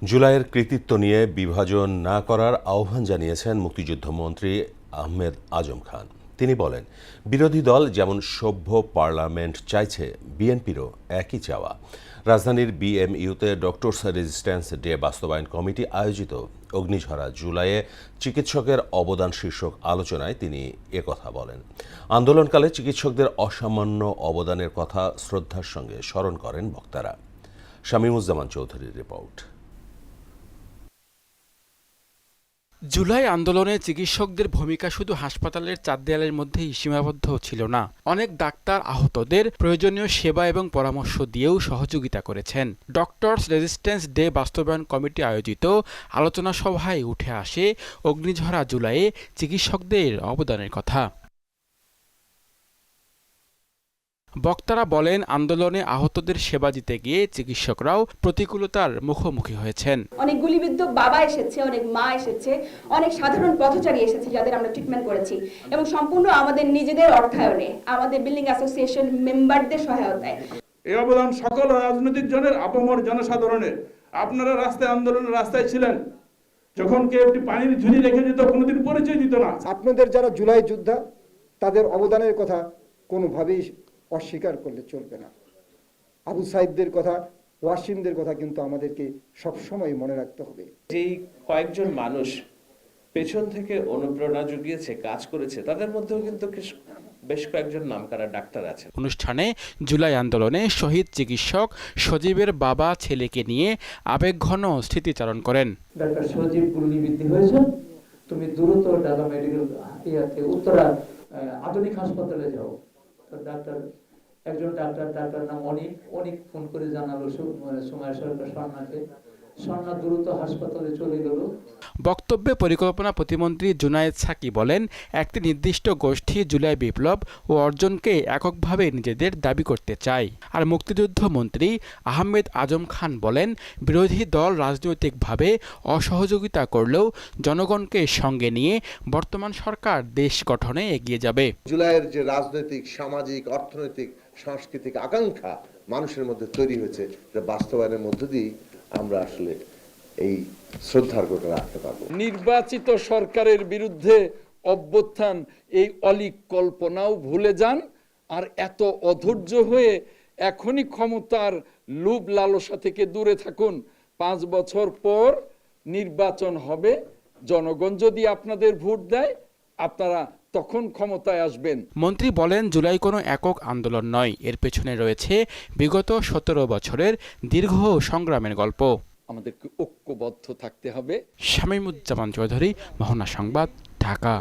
জুলাইয়ের কৃতিত্ব নিয়ে বিভাজন না করার আহ্বান জানিয়েছেন মুক্তিযুদ্ধমন্ত্রী আহমেদ আজম খান। তিনি বলেন, বিরোধী দল যেমন সভ্য পার্লামেন্ট চাইছে, বিএনপিরও একই চাওয়া। রাজধানীর বিএমইউতে ডক্টরস রেজিস্ট্যান্স ডে বাস্তবায়ন কমিটি আয়োজিত অগ্নিঝরা জুলাইয়ে চিকিৎসকের অবদান শীর্ষক আলোচনায় তিনি একথা বলেন। আন্দোলনকালে চিকিৎসকদের অসামান্য অবদানের কথা শ্রদ্ধার সঙ্গে স্মরণ করেন বক্তারা। শামীমুজ্জামান চৌধুরীর রিপোর্ট। জুলাই আন্দোলনে চিকিৎসকদের ভূমিকা শুধু হাসপাতালের চার দেয়ালের মধ্যেই সীমাবদ্ধ ছিল না। অনেক ডাক্তার আহতদের প্রয়োজনীয় সেবা এবং পরামর্শ দিয়েও সহযোগিতা করেছেন। ডক্টরস রেজিস্ট্যান্স ডে বাস্তবায়ন কমিটি আয়োজিত আলোচনা সভায় উঠে আসে অগ্নিঝরা জুলাইয়ে চিকিৎসকদের অবদানের কথা। বক্তারা বলেন, আন্দোলনে আহতদের সেবা দিতে গিয়ে চিকিৎসকরাও প্রতিকূলতার মুখোমুখি হয়েছেন। অনেক গুলিবিদ্ধ বাবা এসেছে, অনেক মা এসেছে, অনেক সাধারণ পথচারী এসেছে যাদের আমরা ট্রিটমেন্ট করেছি, এবং সম্পূর্ণ আমাদের নিজেদের অর্থায়নে, আমাদের বিল্ডিং অ্যাসোসিয়েশন মেম্বারদের সহায়তায়। এই অবদান সকল রাজনৈতিক জনের, আপামর জনসাধারণের। আপনারা রাস্তায়, আন্দোলনের রাস্তায় ছিলেন, যখন কেউ একটি পানির ঝুড়ি রেখে যেত, কোনোদিন পরিচয় দিত না। আপনাদের যারা জুলাই যোদ্ধা, তাদের অবদানের কথা কোনোভাবেই অস্বীকার করলে চলবে না। আবু সাইদদের কথা, ওয়াসিমদের কথা কিন্তু আমাদেরকে সবসময় মনে রাখতে হবে। যেই কয়েকজন মানুষ পেছন থেকে অনুপ্রেরণা জুগিয়েছে, কাজ করেছে, তাদের মধ্যেও কিন্তু বেশ কয়েকজন নামকরা ডাক্তার আছেন। অনুষ্ঠানে জুলাই আন্দোলনে শহীদ চিকিৎসক সজীবের বাবা ছেলেকে নিয়ে আবেগঘন স্মৃতিচারণ করেন। ডাক্তার সজীব গুলিবিদ্ধ হয়েছে, তুমি দ্রুত ঢাকা মেডিকেল উত্তরা আধুনিক হাসপাতালে যাও। একজন ডাক্তার নাম অনিক ফোন করে জানালো সময় সরকার স্বর্ণা দ্রুত হাসপাতালে চলে গেল। বক্তব্যে পরিকল্পনা প্রতিমন্ত্রী জুনায়েদ সাকি বলেন, একটি নির্দিষ্ট গোষ্ঠী জুলাই বিপ্লব ও অর্জনকে এককভাবে নিজেদের দাবি করতে চায়। আর মুক্তিযুদ্ধ মন্ত্রী আহমেদ আজম খান বলেন, বিরোধী দল রাজনৈতিকভাবে অসহযোগিতা করলেও জনগণকে সঙ্গে নিয়ে বর্তমান সরকার দেশ গঠনে এগিয়ে যাবে। জুলাইয়ের যে রাজনৈতিক, সামাজিক, অর্থনৈতিক, সাংস্কৃতিক আকাঙ্ক্ষা মানুষের মধ্যে তৈরি হয়েছে, বাস্তবায়নের মধ্য দিয়ে আমরা আসলে এই শ্রদ্ধার গোটা রাখতে পারবো। নির্বাচিত সরকারের বিরুদ্ধে অভ্যুত্থান, এই অলীক কল্পনাও ভুলে যান। আর এত অধৈর্য হয়ে এখনই ক্ষমতার লোভ লালসা থেকে দূরে থাকুন। 5 বছর পর নির্বাচন হবে, জনগণ যদি আপনাদের ভোট দেয়, আপনারা তখন ক্ষমতায় আসবেন। মন্ত্রী বলেন, জুলাই কোনো একক আন্দোলন নয়, এর পেছনে রয়েছে বিগত 17 বছরের দীর্ঘ সংগ্রামের গল্প। আমাদেরকে ঐক্যবদ্ধ থাকতে হবে। শামীমুজ্জামান চৌধুরী, মোহনা সংবাদ, ঢাকা।